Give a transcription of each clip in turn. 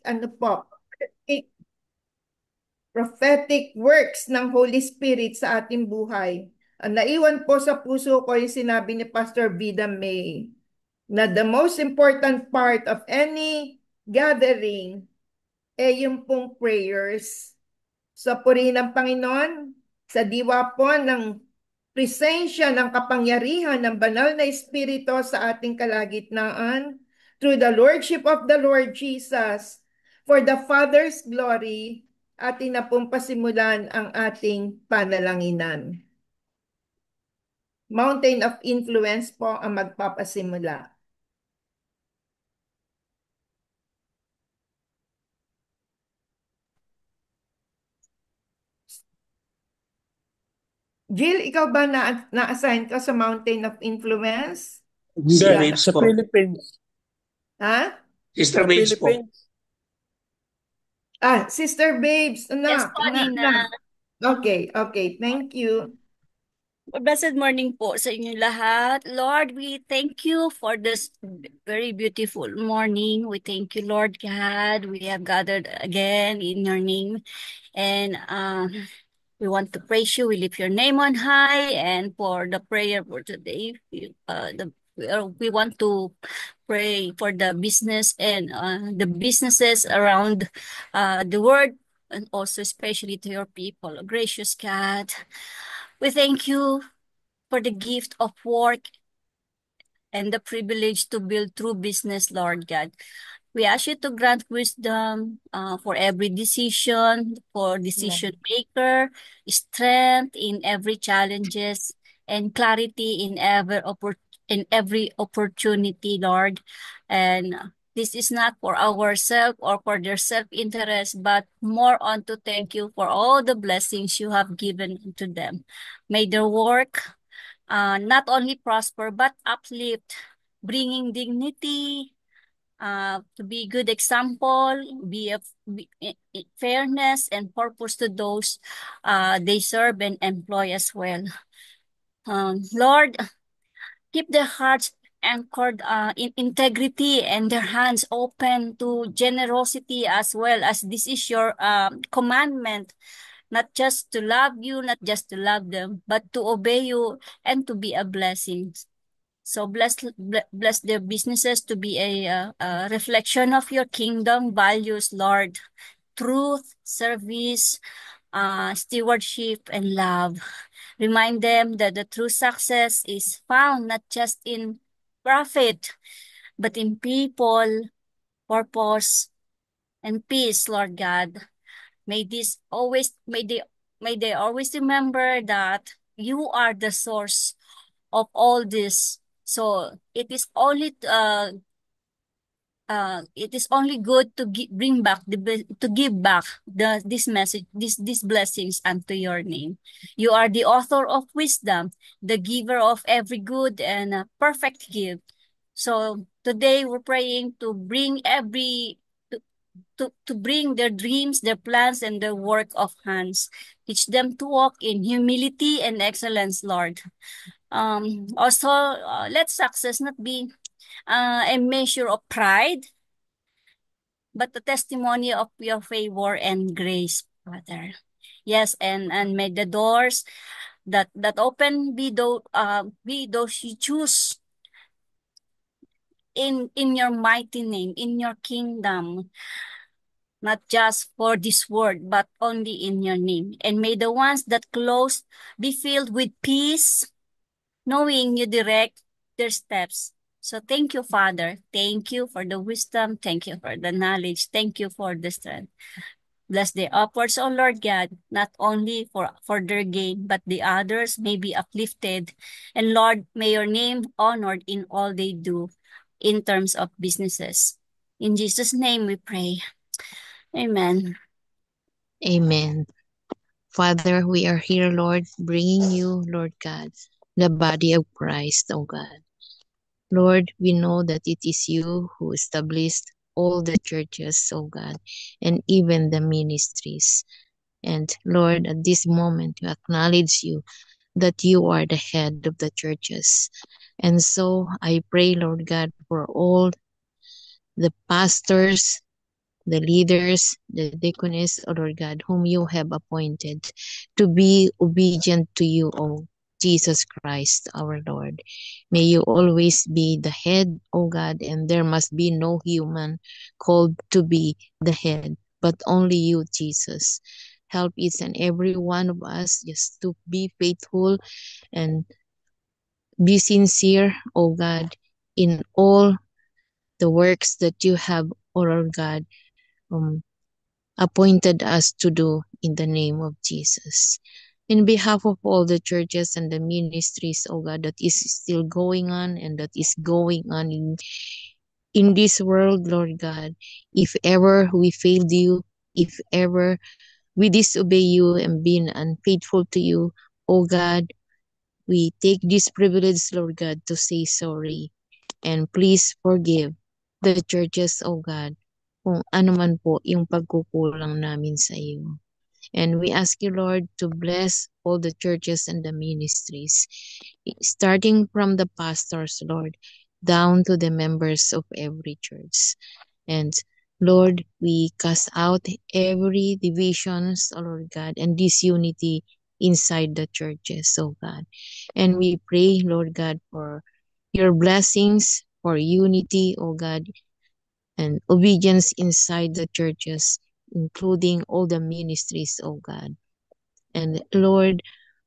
ano po, prophetic works ng Holy Spirit sa ating buhay. Ang naiwan po sa puso ko yung sinabi ni Pastor Vida May na the most important part of any gathering yung pong prayers. Sa purihin ng Panginoon, sa diwa po ng presensya ng kapangyarihan ng banal na Espiritu sa ating kalagitnaan, through the Lordship of the Lord Jesus, for the Father's glory, atin na pong pasimulan ang ating panalanginan. Mountain of Influence po ang magpapasimula. Jill, ikaw ba na-assign ka sa Mountain of Influence? Sister Hindi, Babes sa po. Philippines. Ha? Sister Sa Babes po. Philippines. Sister Babes, Yes po, Nina. Okay, thank you. Blessed morning po sa inyo lahat. Lord, we thank you for this very beautiful morning. We thank you, Lord God. We have gathered again in your name. And we want to praise you. We lift your name on high. And for the prayer for today, we want to pray for the business and the businesses around the world, and also especially to your people. Gracious God, we thank you for the gift of work and the privilege to build true business, Lord God. We ask you to grant wisdom for every decision, for decision maker, strength in every challenges, and clarity in every opportunity, Lord. And this is not for ourselves or for their self-interest, but more on to thank you for all the blessings you have given to them. May their work not only prosper but uplift, bringing dignity, to be good example, fairness and purpose to those they serve and employ as well. Lord, keep their hearts anchored in integrity and their hands open to generosity as well, as this is your commandment, not just to love you, not just to love them, but to obey you and to be a blessing. So bless their businesses to be a reflection of your kingdom values, Lord. Truth, service, stewardship, and love. Remind them that the true success is found not just in profit, but in people, purpose, and peace, Lord God. May they always remember that you are the source of all this. So it is only good to bring back to give back this message, these blessings unto your name. You are the author of wisdom, the giver of every good and perfect gift. So today we're praying to bring to bring their dreams, their plans, and their work of hands. Teach them to walk in humility and excellence, Lord. Also, let success not be a measure of pride, but the testimony of your favor and grace, Father. Yes, and may the doors that open be those you choose in your mighty name, in your kingdom, not just for this word, but only in your name. And may the ones that close be filled with peace, knowing you direct their steps. So thank you, Father. Thank you for the wisdom. Thank you for the knowledge. Thank you for the strength. Bless the upwards, O Lord God, not only for their gain, but the others may be uplifted. And Lord, may your name honored in all they do in terms of businesses. In Jesus' name we pray. Amen. Amen. Father, we are here, Lord, bringing you, Lord God, the body of Christ, O God. Lord, we know that it is you who established all the churches, O God, and even the ministries. And Lord, at this moment, we acknowledge you that you are the head of the churches. And so I pray, Lord God, for all the pastors, the leaders, the deaconess, O Lord God, whom you have appointed to be obedient to you, O Jesus Christ, our Lord. May you always be the head, O God, and there must be no human called to be the head, but only you, Jesus. Help each and every one of us just to be faithful and be sincere, O God, in all the works that you have, O Lord God, um, appointed us to do in the name of Jesus. In behalf of all the churches and the ministries, oh God, that is still going on and that is going on in this world, Lord God, if ever we failed you, if ever we disobey you and been unfaithful to you, oh God, we take this privilege, Lord God, to say sorry. And please forgive the churches, oh God, kung ano man po yung pagkukulang namin sa iyo. And we ask you, Lord, to bless all the churches and the ministries, starting from the pastors, Lord, down to the members of every church. And Lord, we cast out every divisions, oh Lord God, and disunity inside the churches, oh God. And we pray, Lord God, for your blessings, for unity, oh God, and obedience inside the churches, including all the ministries, oh God. And Lord,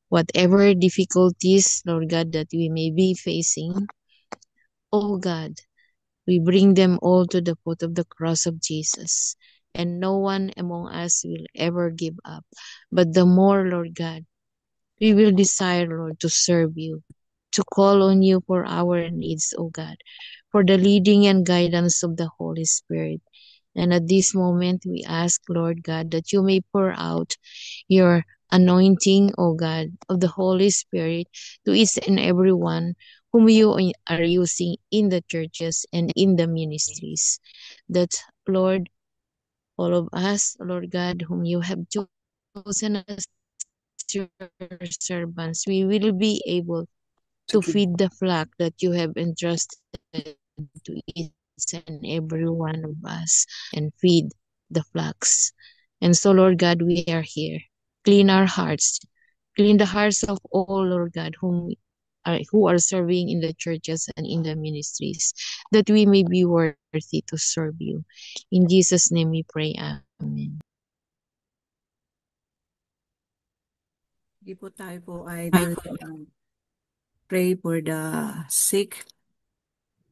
whatever difficulties, Lord God, that we may be facing, oh God, we bring them all to the foot of the cross of Jesus. And no one among us will ever give up. But the more, Lord God, we will desire, Lord, to serve you, to call on you for our needs, O God, for the leading and guidance of the Holy Spirit. And at this moment, we ask, Lord God, that you may pour out your anointing, O God, of the Holy Spirit to each and every one whom you are using in the churches and in the ministries. That, Lord, all of us, Lord God, whom you have chosen as your servants, we will be able to feed the flock that you have entrusted to each and every one of us and feed the flocks. And so, Lord God, we are here. Clean our hearts. Clean the hearts of all, Lord God, who are serving in the churches and in the ministries, that we may be worthy to serve you. In Jesus' name we pray. Amen. Hindi po tayo po ay will pray for the sick.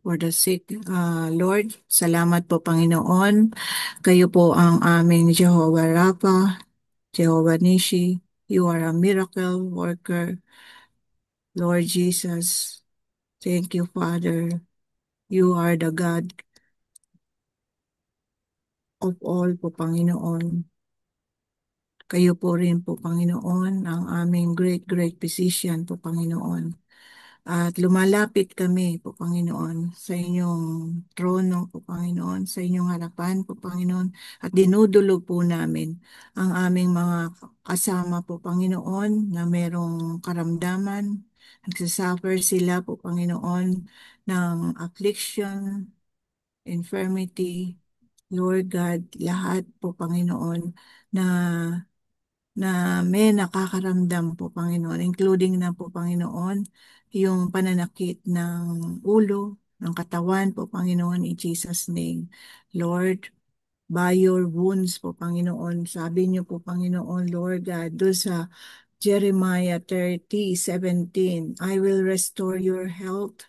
Lord, salamat po Panginoon. Kayo po ang aming Jehovah Rapha, Jehovah Nishi. You are a miracle worker. Lord Jesus, thank you, Father. You are the God of all po, Panginoon. Kayo po rin po, Panginoon, ang aming great physician po, Panginoon. At lumalapit kami po, Panginoon, sa inyong trono po, Panginoon, sa inyong harapan po, Panginoon, at dinudulog po namin ang aming mga kasama po, Panginoon, na merong karamdaman. Nagsasuffer sila po, Panginoon, ng affliction, infirmity, Lord God, lahat po, Panginoon, na may nakakaramdam po, Panginoon, including na po, Panginoon, yung pananakit ng ulo, ng katawan po, Panginoon, in Jesus' name. Lord, by your wounds po, Panginoon, sabi niyo po, Panginoon, Lord God, doon sa Jeremiah 30:17, I will restore your health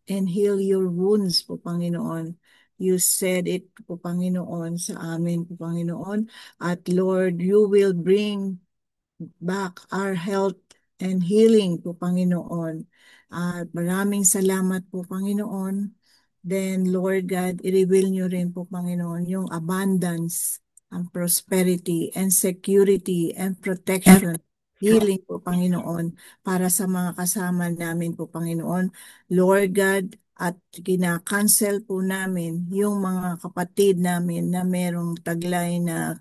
and heal your wounds po, Panginoon. You said it po, Panginoon, sa amin po, Panginoon. At Lord, you will bring back our health and healing po, Panginoon. At maraming salamat po, Panginoon. Then, Lord God, i-reveal nyo rin po, Panginoon, yung abundance and prosperity and security and protection, healing po, Panginoon, para sa mga kasama namin po, Panginoon. Lord God, at kina-cancel po namin yung mga kapatid namin na merong taglay na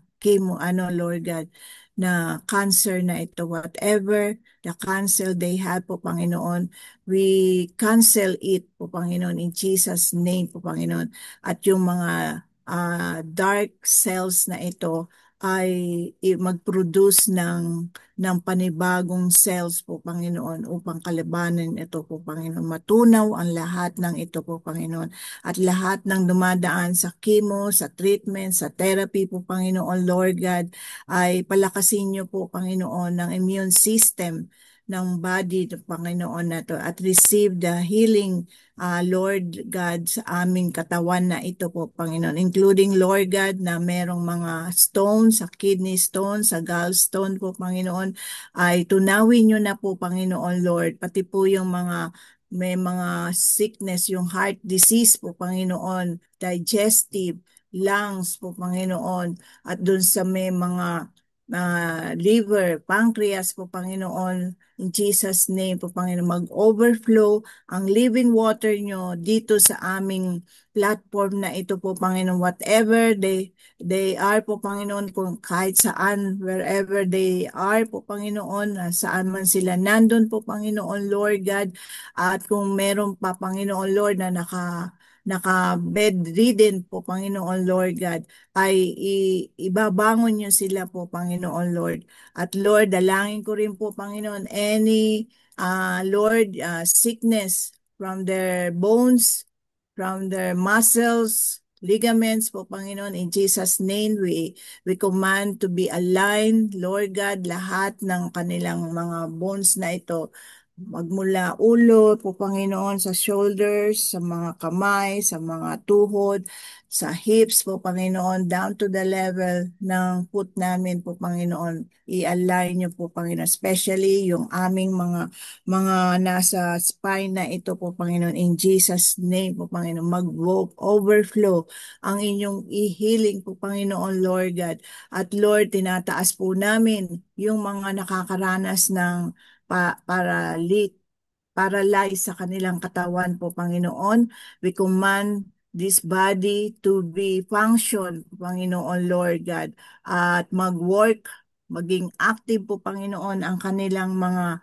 Lord God, na cancer na ito, whatever the cancer they had po, Panginoon, we cancel it po, Panginoon, in Jesus' name po, Panginoon. At yung mga dark cells na ito ay mag-produce ng panibagong cells po, Panginoon, upang kalabanan ito po, Panginoon. Matunaw ang lahat ng ito po, Panginoon. At lahat ng dumadaan sa chemo, sa treatment, sa therapy po, Panginoon, Lord God, ay palakasin niyo po, Panginoon, ng immune system ng body, Panginoon, na to, at receive the healing, Lord God, sa aming katawan na ito po, Panginoon. Including, Lord God, na merong mga stones, sa kidney stone, sa gallstone po, Panginoon, ay tunawin nyo na po, Panginoon, Lord. Pati po yung may mga sickness, yung heart disease po, Panginoon, digestive, lungs po, Panginoon, at dun sa may mga liver, pancreas po, Panginoon, in Jesus' name po, Panginoon, mag-overflow ang living water nyo dito sa aming platform na ito po, Panginoon. Whatever they are po, Panginoon, kung kahit saan, wherever they are po, Panginoon, saan man sila nandun po, Panginoon, Lord God. At kung meron pa, Panginoon, Lord, na naka-bedridden po, Panginoon, Lord God, ay ibabangon nyo sila po, Panginoon, Lord. At Lord, dalangin ko rin po, Panginoon, any Lord, sickness from their bones, from their muscles, ligaments po, Panginoon. In Jesus' name, we command to be aligned, Lord God, lahat ng kanilang mga bones na ito, magmula ulo po, Panginoon, sa shoulders, sa mga kamay, sa mga tuhod, sa hips po, Panginoon, down to the level ng foot namin po, Panginoon. I-align niyo po, Panginoon, especially yung aming mga nasa spine na ito po, Panginoon, in Jesus' name po, Panginoon, mag-overflow ang inyong i-healing po, Panginoon, Lord God. At Lord, tinataas po namin yung mga nakakaranas ng paralyze sa kanilang katawan po, Panginoon. We command this body to be function, Panginoon, Lord God, at mag-work, maging active po, Panginoon, ang kanilang mga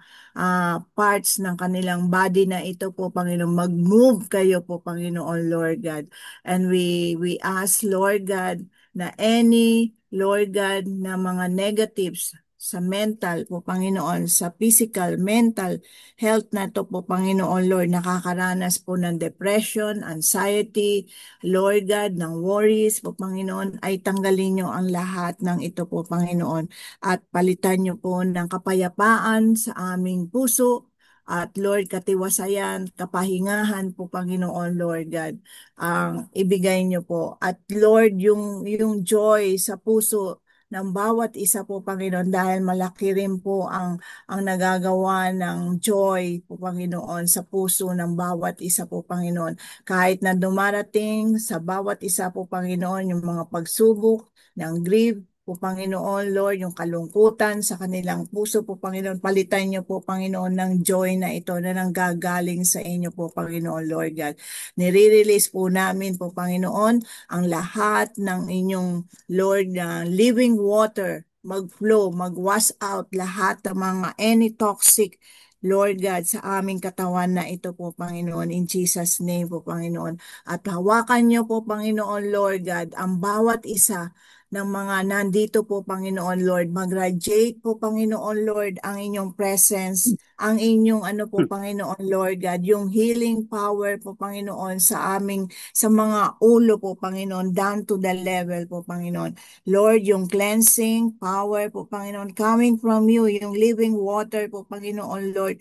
parts ng kanilang body na ito po, Panginoon. Mag-move kayo po, Panginoon, Lord God. And we ask, Lord God, na any, Lord God, na mga negatives sa mental po, Panginoon, sa physical, mental health na to po, Panginoon, Lord, nakakaranas po ng depression, anxiety, Lord God, ng worries po, Panginoon, ay tanggalin nyo ang lahat ng ito po, Panginoon, at palitan nyo po ng kapayapaan sa aming puso, at Lord, katiwasayan, kapahingahan po, Panginoon, Lord God, ang ibigay nyo po. At Lord, yung joy sa puso ng bawat isa po, Panginoon, dahil malaki rin po ang nagagawa ng joy po, Panginoon, sa puso ng bawat isa po, Panginoon. Kahit na dumarating sa bawat isa po, Panginoon, yung mga pagsubok ng grief po, Panginoon, Lord, yung kalungkutan sa kanilang puso po, Panginoon, palitan niyo po, Panginoon, ng joy na ito na nanggagaling sa inyo po, Panginoon, Lord God. Nire-release po namin po, Panginoon, ang lahat ng inyong, Lord, living water, mag-flow, mag-wash out lahat ng mga any toxic, Lord God, sa aming katawan na ito po, Panginoon, in Jesus' name po, Panginoon. At hawakan niyo po, Panginoon, Lord God, ang bawat isa ng mga nandito po, Panginoon, Lord. Mag-radiate po, Panginoon, Lord, ang inyong presence, ang inyong Panginoon, Lord God, yung healing power po, Panginoon, sa mga ulo po, Panginoon, down to the level po, Panginoon. Lord, yung cleansing power po, Panginoon, coming from you, yung living water po, Panginoon, Lord,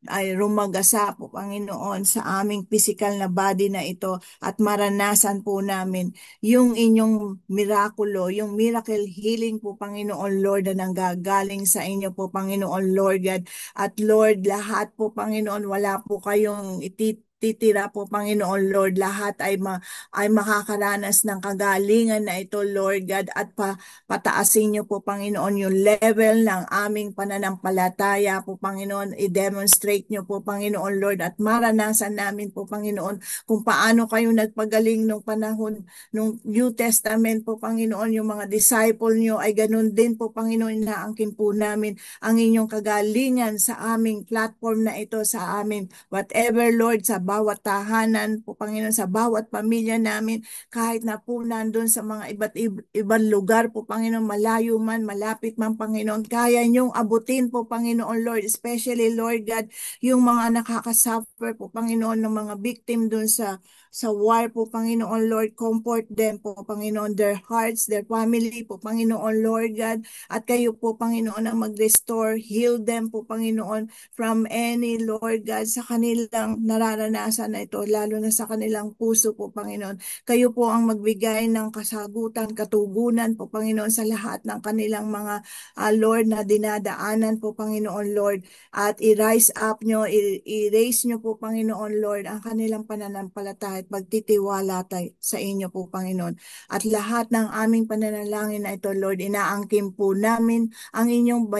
ay rumagasa po, Panginoon, sa aming physical na body na ito, at maranasan po namin yung inyong mirakulo, yung miracle healing po, Panginoon, Lord, na nanggagaling sa inyo po, Panginoon, Lord God. At Lord, lahat po, Panginoon, wala po kayong titira po, Panginoon, Lord. Lahat ay makakaranas ng kagalingan na ito, Lord God, at pataasin niyo po, Panginoon, yung level ng aming pananampalataya po, Panginoon. I-demonstrate niyo po, Panginoon, Lord, at maranasan namin po, Panginoon, kung paano kayo nagpagaling nung panahon nung New Testament po, Panginoon. Yung mga disciple niyo ay ganun din po, Panginoon. Inaangkin po namin ang inyong kagalingan sa aming platform na ito, sa amin, whatever, Lord, sa bawat tahanan po, Panginoon, sa bawat pamilya namin, kahit na po nandun sa mga ibang lugar po, Panginoon, malayo man, malapit man, Panginoon, kaya niyong abutin po, Panginoon Lord, especially, Lord God, yung mga nakakasuffer po, Panginoon, ng mga victim dun sa war po, Panginoon Lord, comfort them po, Panginoon, their hearts, their family po, Panginoon Lord God, at kayo po, Panginoon, ang mag-restore, heal them po, Panginoon, from any, Lord God, sa kanilang nararanasan na ito, lalo na sa kanilang puso po, Panginoon. Kayo po ang magbigay ng kasagutan, katugunan po, Panginoon, sa lahat ng kanilang mga, Lord, na dinadaanan po, Panginoon Lord, at i-rise up nyo, i-raise nyo po, Panginoon Lord, ang kanilang pananampalataya at pagtitiwala sa inyo po, Panginoon. At lahat ng aming pananalangin na ito, Lord, inaangkin po namin ang inyong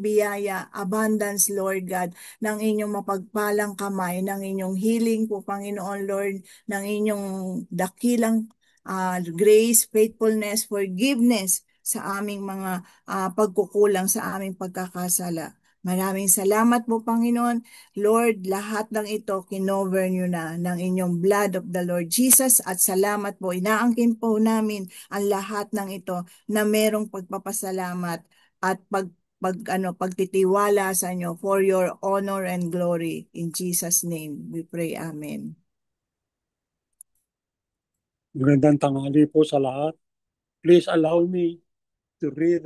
biyaya, abundance, Lord God, ng inyong mapagpalang kamay, ng inyong healing po, Panginoon Lord, ng inyong dakilang grace, faithfulness, forgiveness sa aming mga pagkukulang sa aming pagkakasala. Maraming salamat po, Panginoon. Lord, lahat ng ito, kinover nyo na ng inyong blood of the Lord Jesus. At salamat po, inaangkin po namin ang lahat ng ito na merong pagpapasalamat at pagtitiwala sa inyo for your honor and glory. In Jesus' name, we pray. Amen. Magandang tanghali po sa lahat. Please allow me to read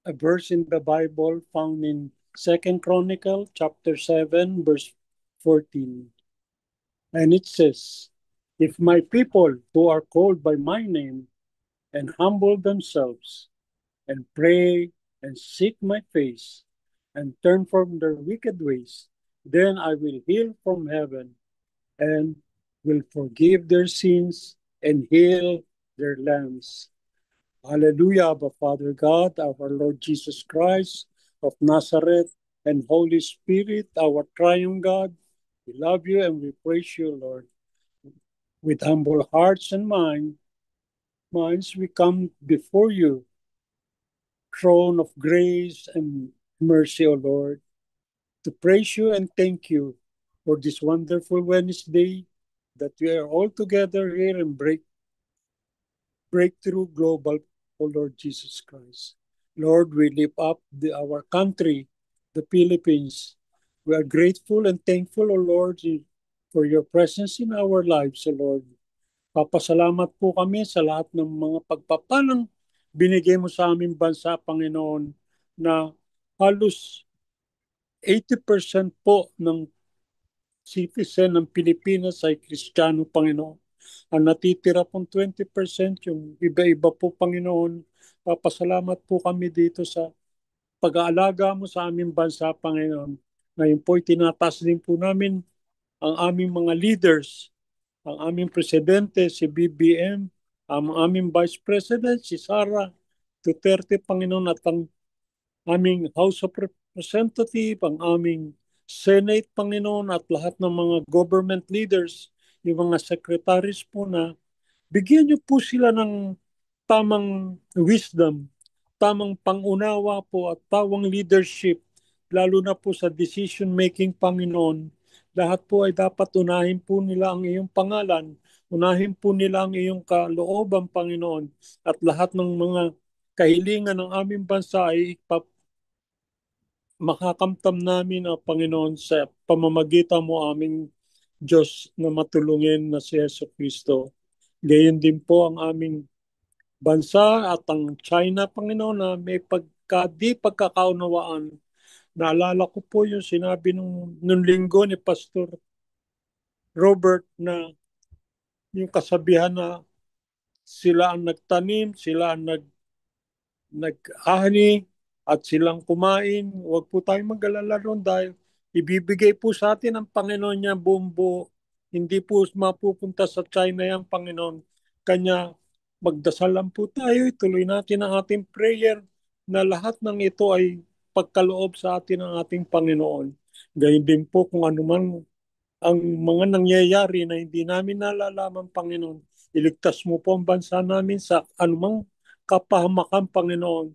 a verse in the Bible found in 2 Chronicle chapter 7 verse 14. And it says, "If my people who are called by my name and humble themselves and pray and seek my face and turn from their wicked ways, then I will heal from heaven and will forgive their sins and heal their lands." Hallelujah, Abba Father God, our Lord Jesus Christ of Nazareth, and Holy Spirit, our triune God. We love you and we praise you, Lord. With humble hearts and minds, we come before you, throne of grace and mercy, O Lord, to praise you and thank you for this wonderful Wednesday that we are all together here in Breakthrough Global, O Lord Jesus Christ. Lord, we lift up our country, the Philippines. We are grateful and thankful, O Lord, for your presence in our lives, O Lord. Papasalamat po kami sa lahat ng mga pagpapalang binigay mo sa aming bansa, Panginoon, na halos 80% po ng citizen ng Pilipinas ay Kristiyano, Panginoon. Ang natitira pong 20%, yung iba-iba po, Panginoon. Papasalamat po kami dito sa pag-aalaga mo sa aming bansa, Panginoon. Ngayon po, tinataas din po namin ang aming mga leaders, ang aming presidente, si BBM, ang aming vice president, si Sara Duterte, Panginoon, at ang aming House of Representatives, ang aming Senate, Panginoon, at lahat ng mga government leaders, yung mga secretaries po, na bigyan niyo po sila ng tamang wisdom, tamang pangunawa po at tawang leadership, lalo na po sa decision making, Panginoon. Lahat po ay dapat unahin po nila ang iyong pangalan, unahin po nila ang iyong kalooban, Panginoon, at lahat ng mga kahilingan ng aming bansa ay makakamtam namin, Panginoon, sa pamamagitan mo aming Diyos na matulungin na si Yesu Kristo. Gayon din po ang aming bansa at ang China, Panginoon, na may di pagkakaunawaan. Naalala ko po yung sinabi nung linggo ni Pastor Robert na yung kasabihan na sila ang nagtanim, sila ang nag-ani at silang kumain. Huwag po tayong mag-alala ron dahil ibibigay po sa atin ang Panginoon niya buong buo. Hindi po mapupunta sa China yan, Panginoon. Kanya magdasal lang po tayo, ituloy natin ang ating prayer na lahat ng ito ay pagkaloob sa atin ng ating Panginoon. Gayun din po kung anuman ang mga nangyayari na hindi namin nalalaman, Panginoon. Iligtas mo po ang bansa namin sa anumang kapahamakan, Panginoon.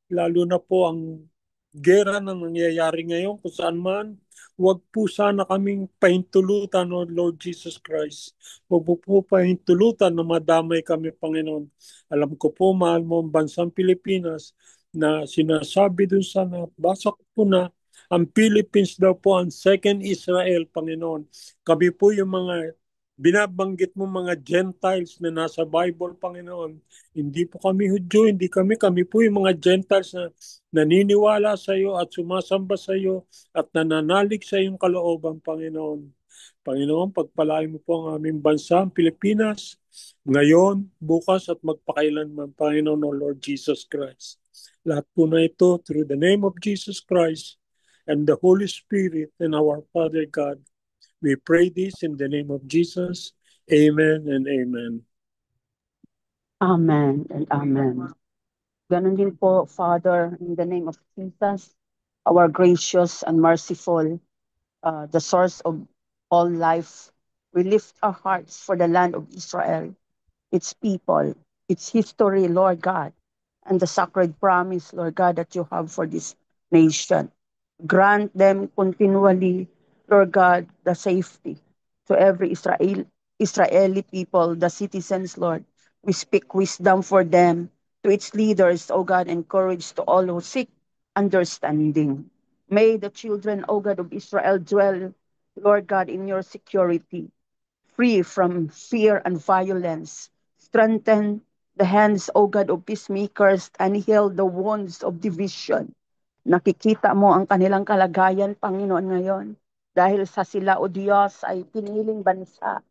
Lalo na po ang gera na nangyayari ngayon kung saan man, Huwag po sana kaming pahintulutan, O Lord Jesus Christ. Huwag po pahintulutan na madamay kami, Panginoon. Alam ko po, mahal mo ang bansang Pilipinas na sinasabi dun sa nabasa ko po na ang Philippines daw po ang second Israel, Panginoon. Kami po yung mga binabanggit mo mga Gentiles na nasa Bible, Panginoon. Hindi po kami Hudyo, kami po yung mga Gentiles na naniniwala sa iyo at sumasamba sa iyo at nananalig sa iyong kalooban, Panginoon. Panginoon, pagpalain mo po ang aming bansa, ang Pilipinas, ngayon, bukas at magpakailanman, Panginoon, o Lord Jesus Christ. Lahat po na ito through the name of Jesus Christ and the Holy Spirit and our Father God. We pray this in the name of Jesus. Amen and amen. Amen and amen. Ganon din po, Father, in the name of Jesus, our gracious and merciful, the source of all life, we lift our hearts for the land of Israel, its people, its history, Lord God, and the sacred promise, Lord God, that you have for this nation. Grant them continually, Lord God, the safety to every Israeli people, the citizens, Lord. We speak wisdom for them, to its leaders, O God, and courage to all who seek understanding. May the children, O God, of Israel dwell, Lord God, in your security, free from fear and violence. Strengthen the hands, O God, of peacemakers and heal the wounds of division. Nakikita mo ang kanilang kalagayan, Panginoon, ngayon. Dahil sa sila, O Diyos, ay piniling bansa.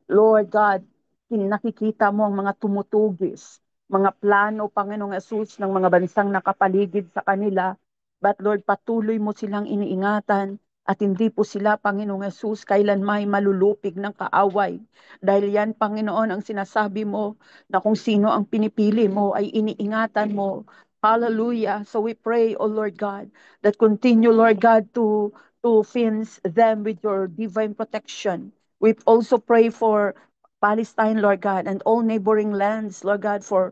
Lord God, nakikita mo ang mga tumutugis, mga plano, Panginoong Yesus, ng mga bansang nakapaligid sa kanila. But Lord, patuloy mo silang iniingatan at hindi po sila, Panginoong Yesus, kailan may malulupig ng kaaway. Dahil yan, Panginoon, ang sinasabi mo na kung sino ang pinipili mo ay iniingatan mo. Hallelujah. So we pray, O Lord God, that continue, Lord God, to fence them with your divine protection. We also pray for Palestine, Lord God, and all neighboring lands, Lord God, for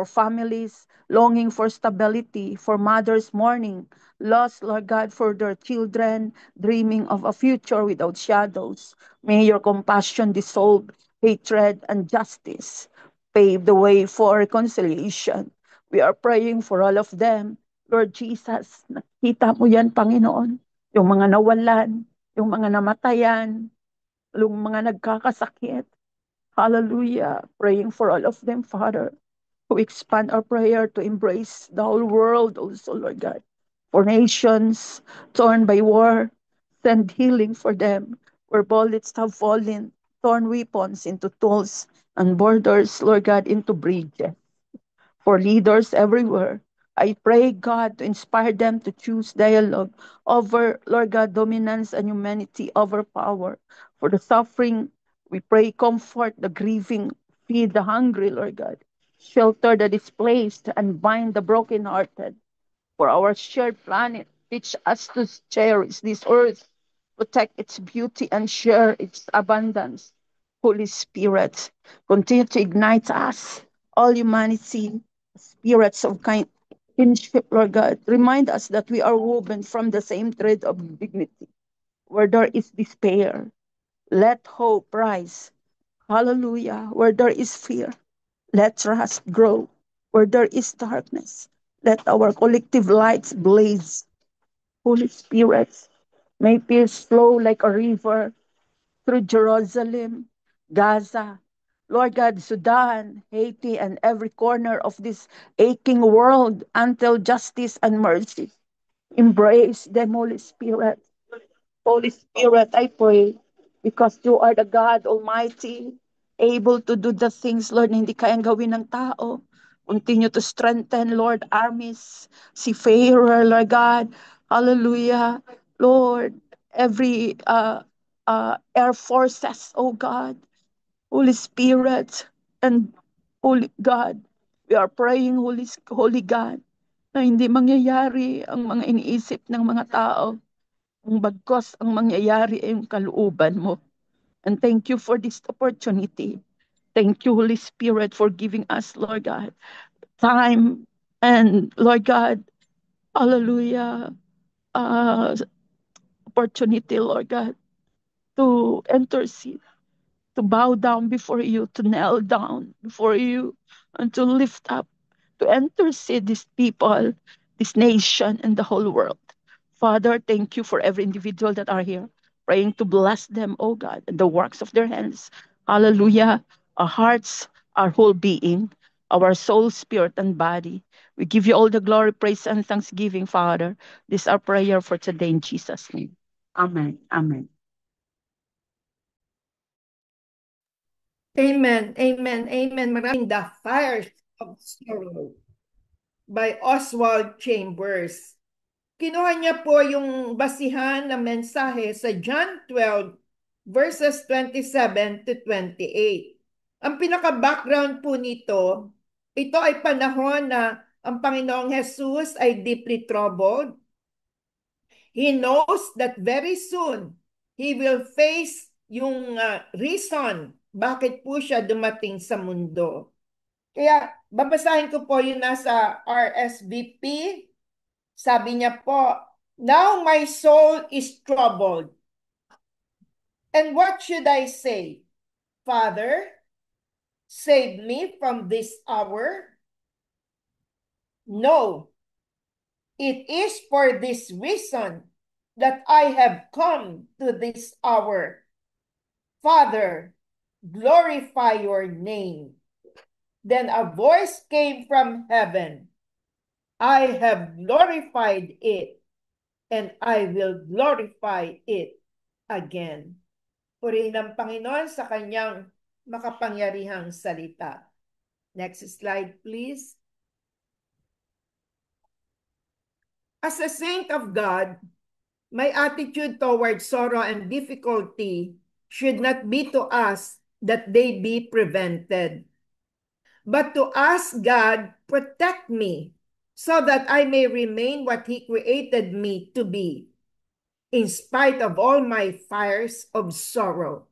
families longing for stability, for mothers mourning, lost, Lord God, for their children, dreaming of a future without shadows. May your compassion dissolve hatred and justice, pave the way for reconciliation. We are praying for all of them. Lord Jesus, nakita mo yan, Panginoon, yung mga nawalan, yung mga namatayan, yung mga nagkakasakit. Hallelujah. Praying for all of them, Father. We expand our prayer to embrace the whole world also, Lord God. For nations torn by war, send healing for them. Where bullets have fallen, torn weapons into tools, and borders, Lord God, into bridges. For leaders everywhere, I pray, God, to inspire them to choose dialogue over, Lord God, dominance and humanity over power. For the suffering, we pray, comfort the grieving, feed the hungry, Lord God, shelter the displaced, and bind the brokenhearted. For our shared planet, teach us to cherish this earth, protect its beauty, and share its abundance. Holy Spirit, continue to ignite us, all humanity, spirits of kinship, Lord God. Remind us that we are woven from the same thread of dignity. Where there is despair, let hope rise. Hallelujah. Where there is fear, let trust grow. Where there is darkness, let our collective lights blaze. Holy Spirit, may peace flow like a river through Jerusalem, Gaza, Lord God, Sudan, Haiti, and every corner of this aching world until justice and mercy embrace them, Holy Spirit. Holy Spirit, I pray, because you are the God Almighty, able to do the things, Lord, na hindi kayang gawin ng tao. Continue to strengthen, Lord, armies, seafarer, Lord God. Hallelujah. Lord, every air forces, oh God, Holy Spirit, and Holy God. We are praying, Holy God, na hindi mangyayari ang mga iniisip ng mga tao. Ang bagkos ang mangyayari ay yung kalooban mo. And thank you for this opportunity. Thank you, Holy Spirit, for giving us, Lord God, time and, Lord God, hallelujah, uh, opportunity, Lord God, to intercede, to bow down before you, to kneel down before you, and to lift up, to intercede these people, this nation, and the whole world. Father, thank you for every individual that are here, praying to bless them, oh God, and the works of their hands. Hallelujah. Our hearts, our whole being, our soul, spirit, and body. We give you all the glory, praise, and thanksgiving, Father. This is our prayer for today in Jesus' name. Amen. Amen. Amen, amen, amen. Maraming The Fires of Sorrow by Oswald Chambers. Kinuha niya po yung basihan ng mensahe sa John 12 verses 27 to 28. Ang pinaka-background po nito, ito ay panahon na ang Panginoong Jesus ay deeply troubled. He knows that very soon he will face yung reason bakit po siya dumating sa mundo. Kaya babasahin ko po yung nasa RSVP. Sabi niya po, "Now my soul is troubled. And what should I say? Father, save me from this hour? No, it is for this reason that I have come to this hour. Father, glorify your name." Then a voice came from heaven. "I have glorified it, and I will glorify it again." Purihin ang Panginoon sa kanyang makapangyarihang salita. Next slide, please. As a saint of God, my attitude toward sorrow and difficulty should not be to us that they be prevented, but to ask God, protect me, so that I may remain what He created me to be, in spite of all my fires of sorrow.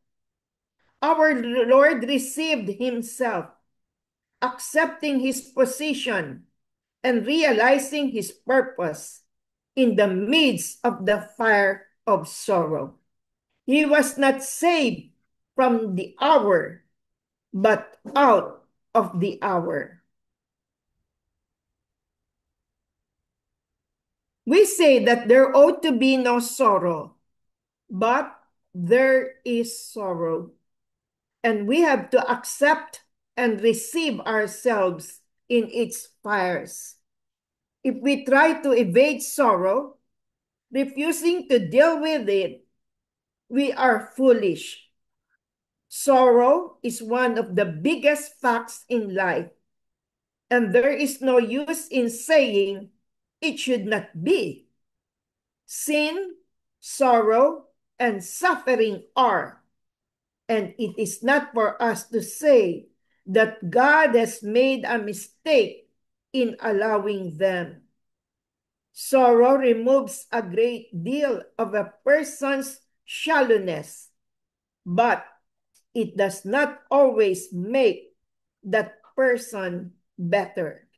Our Lord received Himself, accepting His position and realizing His purpose in the midst of the fire of sorrow. He was not saved from the hour, but out of the hour. We say that there ought to be no sorrow, but there is sorrow. And we have to accept and receive ourselves in its fires. If we try to evade sorrow, refusing to deal with it, we are foolish. Sorrow is one of the biggest facts in life, and there is no use in saying it should not be. Sin, sorrow, and suffering are, and it is not for us to say that God has made a mistake in allowing them. Sorrow removes a great deal of a person's shallowness, but it does not always make that person better.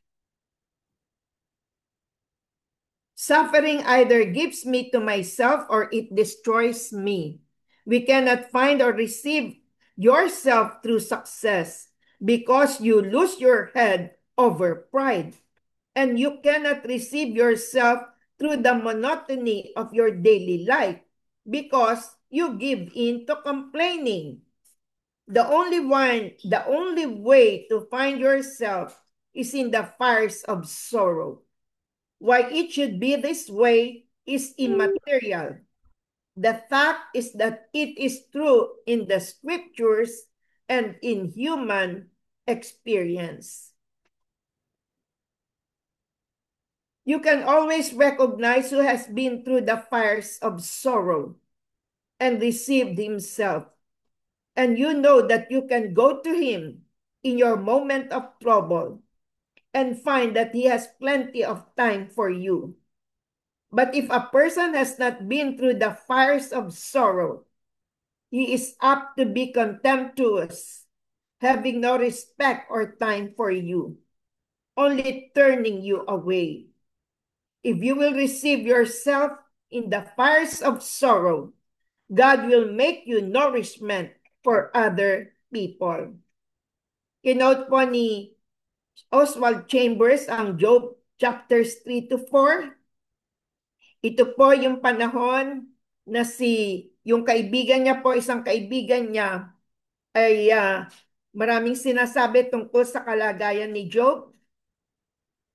Suffering either gives me to myself or it destroys me. We cannot find or receive yourself through success because you lose your head over pride. And you cannot receive yourself through the monotony of your daily life because you give in to complaining. The only way to find yourself is in the fires of sorrow. Why it should be this way is immaterial. The fact is that it is true in the scriptures and in human experience. You can always recognize who has been through the fires of sorrow and received himself. And you know that you can go to him in your moment of trouble and find that he has plenty of time for you. But if a person has not been through the fires of sorrow, he is apt to be contemptuous, having no respect or time for you, only turning you away. If you will receive yourself in the fires of sorrow, God will make you nourishment for other people. Kinote po ni Oswald Chambers ang Job chapters 3 to 4. Ito po yung panahon na yung kaibigan niya po, isang kaibigan niya, ay maraming sinasabi tungkol sa kalagayan ni Job.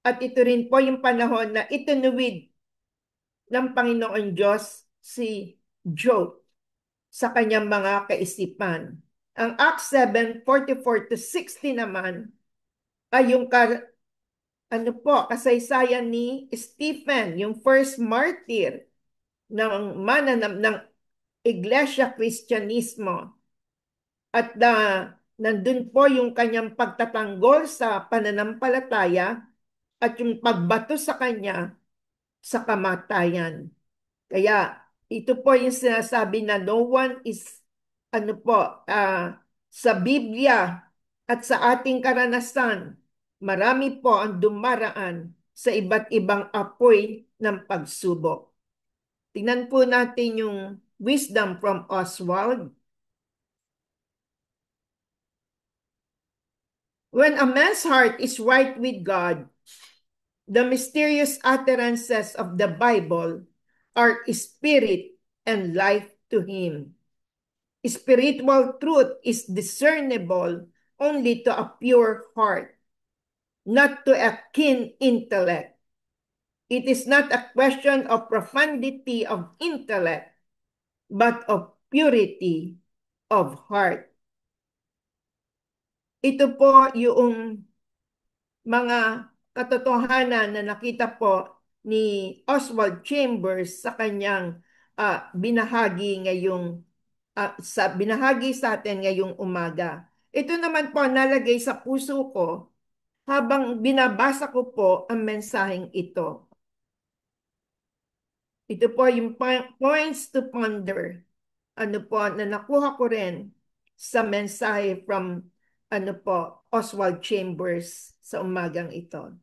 At ito rin po yung panahon na itinuwid ng Panginoon Diyos si Job sa kanyang mga kaisipan. Ang Acts 7:44 to 60 naman ay yung kasaysayan ni Stephen, yung first martyr ng ng Iglesia Cristianismo. At nandun po yung kanyang pagtatanggol sa pananampalataya at yung pagbato sa kanya sa kamatayan. Kaya ito po yung sinasabi na no one is sa Biblia at sa ating karanasan, marami po ang dumaraan sa iba't ibang apoy ng pagsubok. Tingnan po natin yung wisdom from Oswald. When a man's heart is right with God, the mysterious utterances of the Bible are spirit and life to him. Spiritual truth is discernible only to a pure heart, not to a keen intellect. It is not a question of profundity of intellect, but of purity of heart. Ito po yung mga katotohanan na nakita po ni Oswald Chambers sa kanyang binahagi sa atin ngayong umaga. Ito naman po nalagay sa puso ko habang binabasa ko po ang mensaheng ito. Ito po yung points to ponder. Na nakuha ko rin sa mensahe from Oswald Chambers sa umagang ito.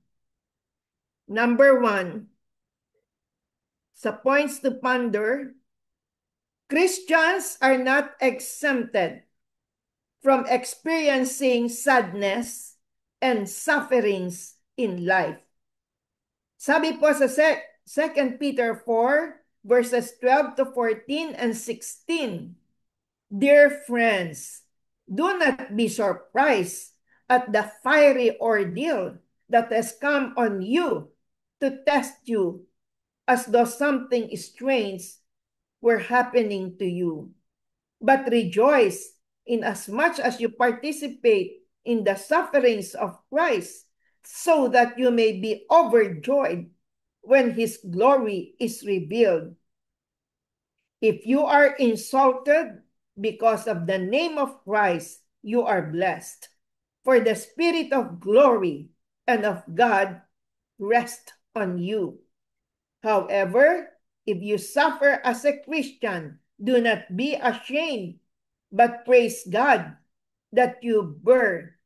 Number 1, sa points to ponder, Christians are not exempted from experiencing sadness and sufferings in life. Sabi po sa 2 Peter 4, verses 12 to 14 and 16, Dear friends, do not be surprised at the fiery ordeal that has come on you to test you as though something strange were happening to you. But rejoice in as much as you participate in the sufferings of Christ, so that you may be overjoyed when his glory is revealed. If you are insulted because of the name of Christ, you are blessed, for the Spirit of glory and of God rest on you. However, if you suffer as a Christian, do not be ashamed, but praise God that you bear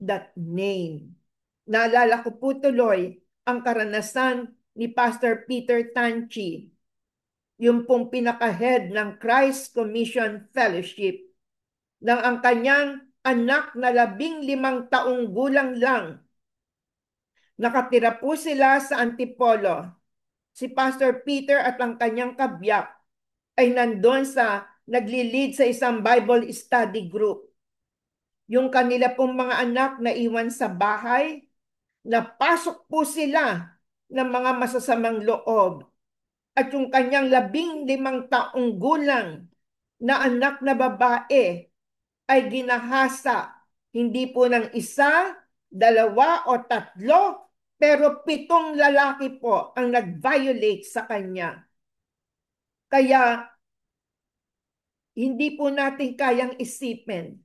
that name. Naalala ko po tuloy ang karanasan ni Pastor Peter Tanchi, yung pong pinaka-head ng Christ Commission Fellowship, nang ang kanyang anak na 15 taong gulang lang. Nakatira po sila sa Antipolo. Si Pastor Peter at ang kanyang kabiyak ay nandun nagli-lead sa isang Bible study group. Yung kanila pong mga anak na iwan sa bahay, napasok po sila ng mga masasamang loob. At yung kanyang 15 taong gulang na anak na babae ay ginahasa, hindi po ng 1, 2 o 3, pero 7 lalaki po ang nag-violate sa kanya. Kaya hindi po natin kayang isipin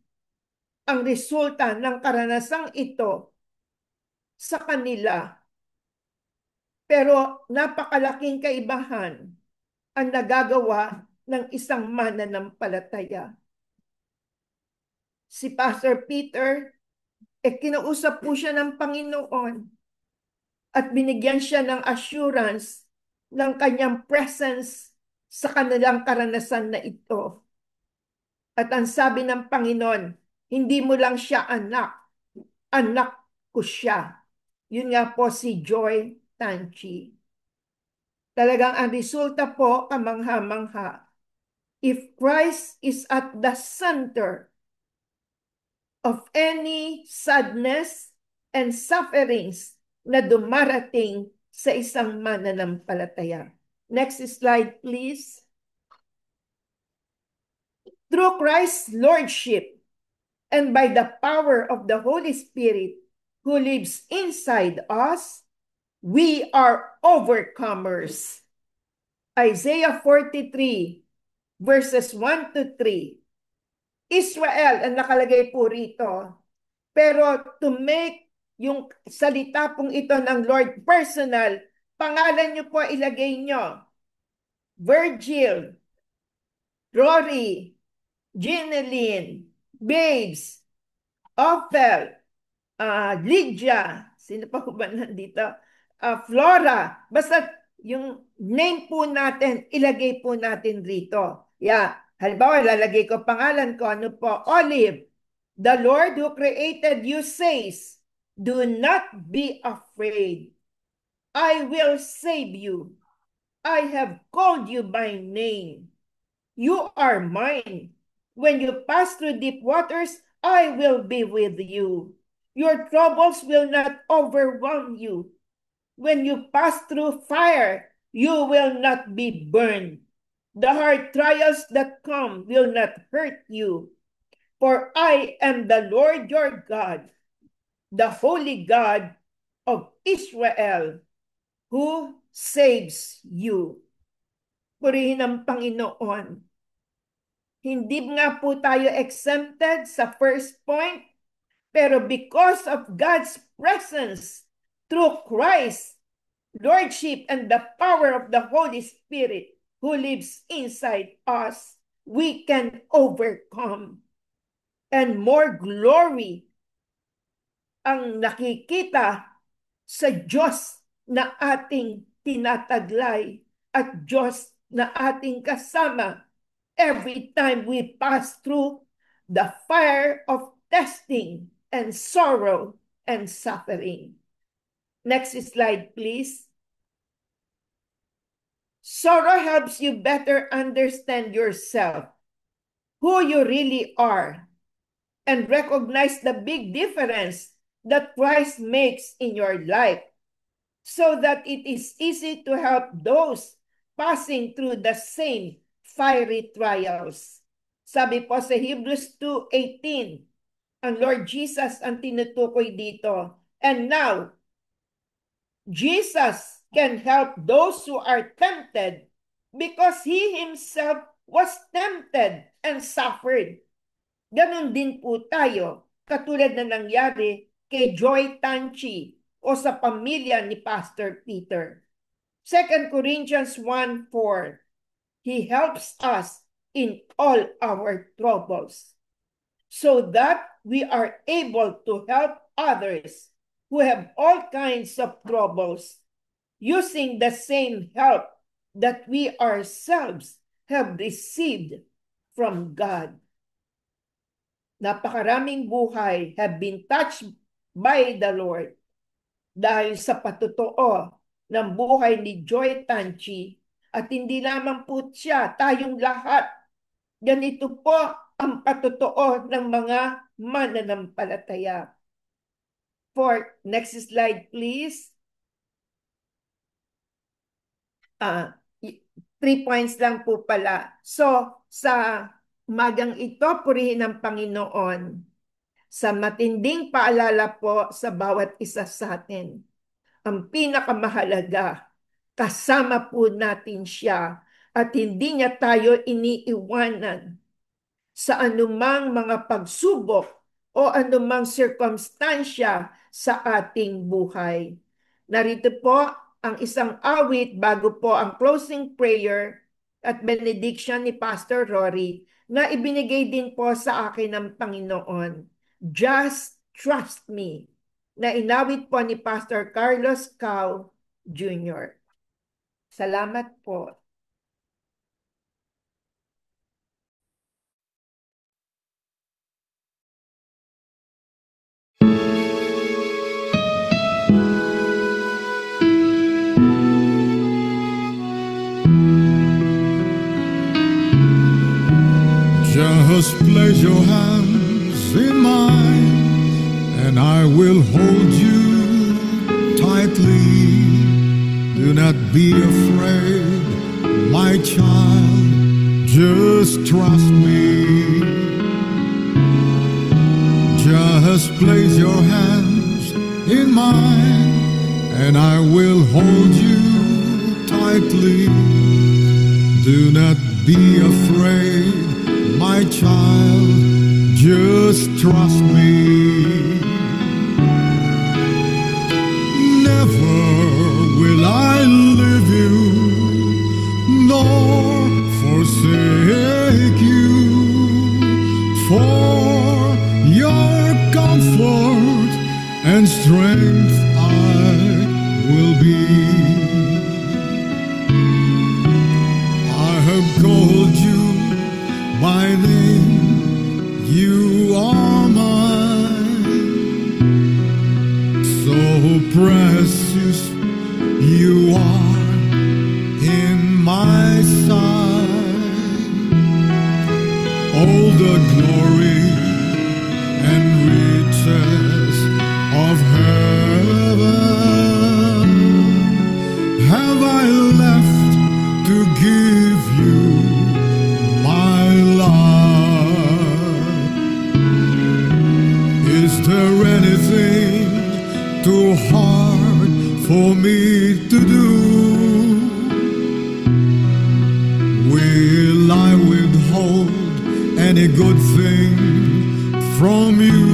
ang resulta ng karanasang ito sa kanila. Pero napakalaking kaibahan ang nagagawa ng isang mananampalataya. Si Pastor Peter, kinausap po siya ng Panginoon at binigyan siya ng assurance ng kanyang presence sa kanilang karanasan na ito. At ang sabi ng Panginoon, hindi mo lang siya anak, anak ko siya. Yun nga po si Joy Tanchi. Talagang ang resulta po, kamangha-mangha. If Christ is at the center of any sadness and sufferings na dumarating sa isang mananampalataya. Next slide, please. Through Christ's Lordship and by the power of the Holy Spirit who lives inside us, we are overcomers. Isaiah 43, verses 1 to 3. Israel ang nakalagay po rito. Pero to make yung salita pong ito ng Lord personal, pangalan nyo po ilagay nyo. Virgil, Rory, Jeneline, Babes, Ophel, Lydia, sino pa ba nandito? Flora, basta yung name po natin, ilagay po natin rito. Yeah. Halimbawa, lalagay ko pangalan ko, ano po? Olive. The Lord who created you says, do not be afraid. I will save you. I have called you by name. You are mine. When you pass through deep waters, I will be with you. Your troubles will not overwhelm you. When you pass through fire, you will not be burned. The hard trials that come will not hurt you. For I am the Lord your God, the Holy God of Israel, who saves you. Purihin ang Panginoon. Hindi nga po tayo exempted sa first point, pero because of God's presence through Christ, Lordship, and the power of the Holy Spirit who lives inside us, we can overcome. And more glory ang nakikita sa Diyos na ating tinataglay at Diyos na ating kasama every time we pass through the fire of testing and sorrow and suffering. Next slide, please. Sorrow helps you better understand yourself, who you really are, and recognize the big difference that Christ makes in your life, so that it is easy to help those passing through the same fiery trials. Sabi po sa Hebrews 2:18, ang Lord Jesus ang tinutukoy dito. And now, Jesus can help those who are tempted because He Himself was tempted and suffered. Ganon din po tayo, katulad na nangyari kay Joy Tanchi o sa pamilya ni Pastor Peter. 2 Corinthians 1:4, He helps us in all our troubles, so that we are able to help others who have all kinds of troubles, using the same help that we ourselves have received from God. Napakaraming buhay have been touched by the Lord dahil sa patotoo ng buhay ni Joy Tanchi, at hindi lamang po siya, tayong lahat. Ganito po ang patotoo ng mga mananampalataya. Next slide, please. 3 points lang po pala. So, sa umagang ito, purihin ang Panginoon sa matinding paalala po sa bawat isa sa atin. Ang pinakamahalaga, kasama po natin siya at hindi niya tayo iniiwanan sa anumang mga pagsubok o anumang sirkumstansya sa ating buhay. Narito po ang isang awit bago po ang closing prayer at benediction ni Pastor Rory na ibinigay din po sa akin ng Panginoon. Just Trust Me, na inawit po ni Pastor Carlos Cao Jr. Salamat po. Just place your hands in mine, and I will hold you tightly. Do not be afraid, my child, just trust me. Just place your hands in mine, and I will hold you tightly. Do not be afraid, my child, just trust me. Never will I leave you, nor forsake you. For your comfort and strength I will be. I have called you by name, you are mine. So precious you are in my sight. All the glory and riches of heaven have I left to give you, my love. Is there anything too hard for me to do? Will I withhold any good thing from you?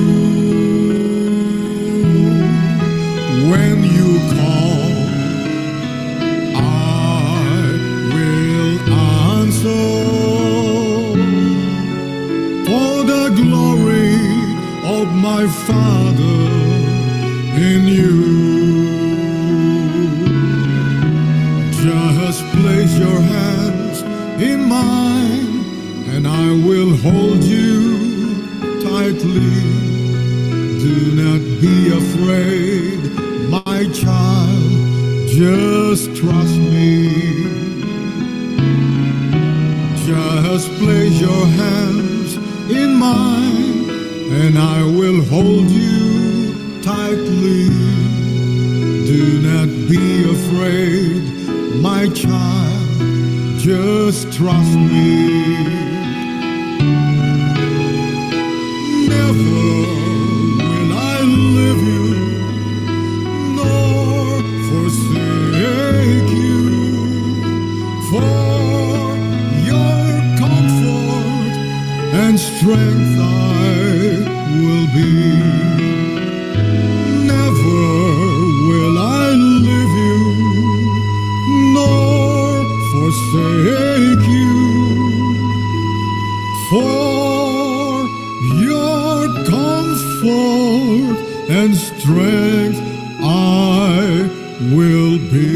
When you call, I will answer. For the glory of my Father in you. Just place your hands in mine, and I will hold you tightly. Do not be afraid, my child, just trust me. Just place your hands in mine, and I will hold you tightly. Do not be afraid, my child, just trust me. Never will I leave you, nor forsake you. For your comfort and strength I will be. Never will I leave you, nor forsake you. For your comfort and strength I will be.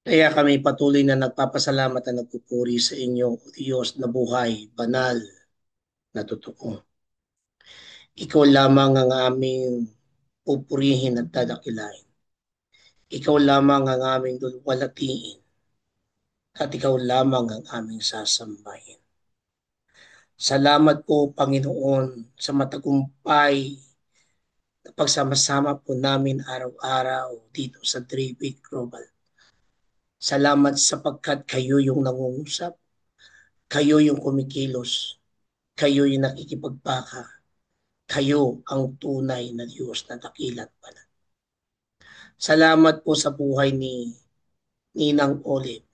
Kaya kami patuloy na nagpapasalamat at nagpupuri sa inyo, O Diyos na buhay, banal, na totoo. Ikaw lamang ang aming pupurihin at dadakilain. Ikaw lamang ang aming luluwalhatiin at ikaw lamang ang aming sasambahin. Salamat po, Panginoon, sa matagumpay na pagsama-sama po namin araw-araw dito sa 3-Week Global. Salamat sapagkat kayo yung nangungusap, kayo yung kumikilos, kayo yung nakikipagbaka, kayo ang tunay na Diyos na dakila at banal. Salamat po sa buhay ni Ninang Olive,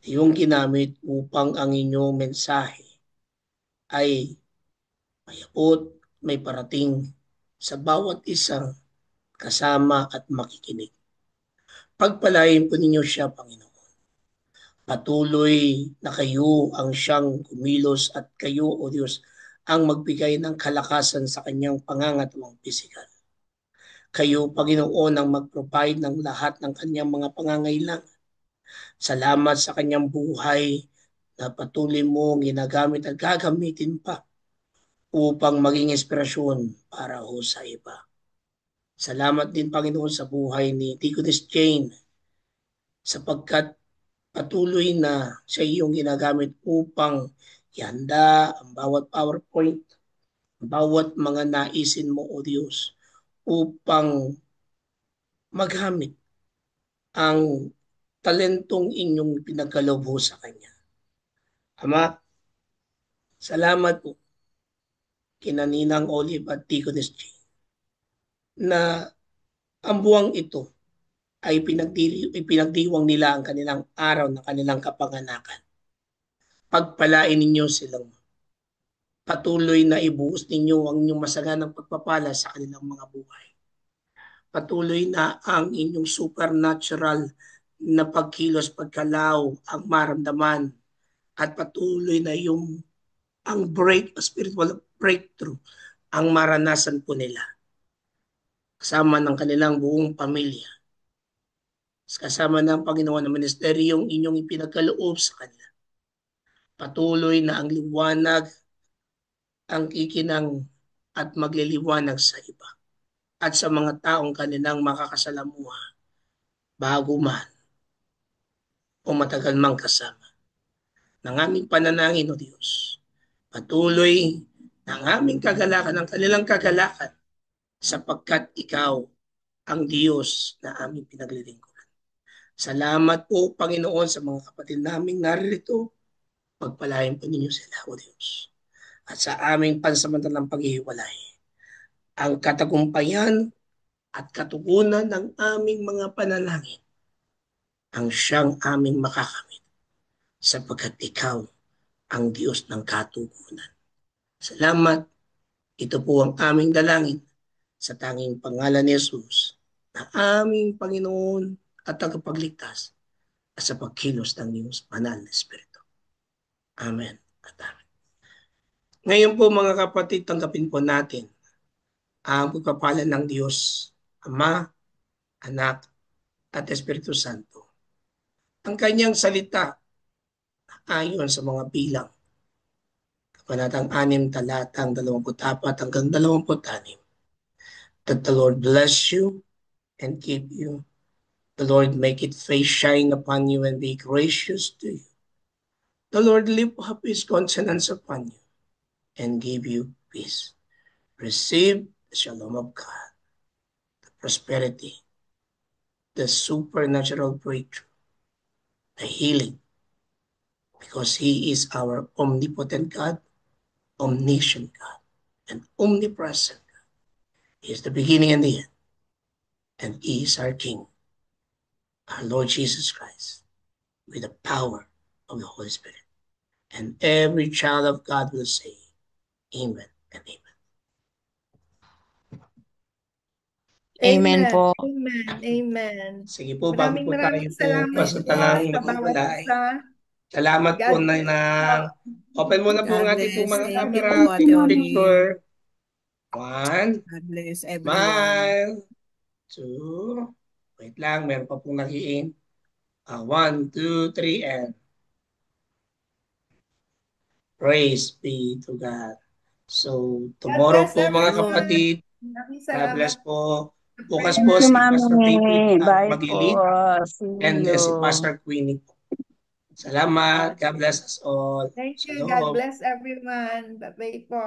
yung ginamit upang ang inyong mensahe ay mayabot, may parating sa bawat isang kasama at makikinig. Pagpalain po ninyo siya, Panginoon. Patuloy na kayo ang siyang kumilos at kayo, O Diyos, ang magbigay ng kalakasan sa kanyang pangangatawang pisikal. Kayo, Panginoon, ang mag-provide ng lahat ng kanyang mga pangangailangan. Salamat sa kanyang buhay na patuloy mong ginagamit at gagamitin pa upang maging inspirasyon para ho sa iba. Salamat din, Panginoon, sa buhay ni Deaconess Jane sapagkat patuloy na siya yung ginagamit upang ihanda ang bawat PowerPoint, ang bawat mga naisin mo, O Diyos, upang magamit ang talentong inyong pinagkaloob ho sa Kanya. Ama, salamat po kina Ninang Olive at Deaconess Jane na ang buwang ito ay pinagdiwang nila ang kanilang araw na kanilang kapanganakan. Pagpalain ninyo silang patuloy na ibuhos ninyo ang inyong masaganang pagpapala sa kanilang mga buhay. Patuloy na ang inyong supernatural na pagkilos, pagkalaw ang maramdaman at patuloy na yung ang spiritual breakthrough ang maranasan po nila kasama ng kanilang buong pamilya, kasama ng Panginoon na ministeryong inyong ipinagkaloob sa kanila. Patuloy na ang liwanag ang kikinang at magliliwanag sa iba at sa mga taong kanilang makakasalamuha bago man o matagal mang kasama. Ng aming pananangin, O Diyos, patuloy ng aming kagalakan, ng kanilang kagalakan, sapagkat Ikaw ang Diyos na aming pinaglilingkuran. Salamat po, Panginoon, sa mga kapatid naming naririto. Pagpalain po ninyo sila, O Diyos. At sa aming pansamantalang paghihiwalay, ang katagumpayan at katugunan ng aming mga panalangin ang siyang aming makakamit sapagkat Ikaw ang Diyos ng katugunan. Salamat. Ito po ang aming dalangin sa tanging pangalan ni Jesus na aming Panginoon at tagapagligtas at sa pagkilos ng iyong banal na Espiritu. Amen at amen. Ngayon po mga kapatid, tanggapin po natin ang pagpapala ng Diyos, Ama, Anak, at Espiritu Santo. Ang kanyang salita ayon sa mga bilang. Kabanatang 6, talatang 24 hanggang 26. That the Lord bless you and keep you. The Lord make it face shine upon you and be gracious to you. The Lord lift up his countenance upon you and give you peace. Receive the shalom of God, the prosperity, the supernatural breakthrough, the healing, because He is our omnipotent God, omniscient God, and omnipresent God. He is the beginning and the end, and He is our King, our Lord Jesus Christ, with the power of the Holy Spirit. And every child of God will say, Amen and amen. Amen po. Amen. Amen. Sige po, bago po tayo Maraming po salamat sa po talang sa bawat maghiwalay. isa. Salamat po God na bless nang po. open mo na po ang God ating bless. mga Thank you camera po, Ate Oli. picture. 1, God bless everyone. smile. 2, wait lang, meron pa pong nakiin. 1, 2, 3, and praise be to God. So, tomorrow God bless po mga everyone. kapatid, Maraming God bless salamat. po. Bukas Thank po you, si Pastor David Mami. ang Bye po. mag-lead See and you. si Pastor Queenie po. Salamat. God bless us all. Thank you. God Shalom. bless everyone. Bye-bye po.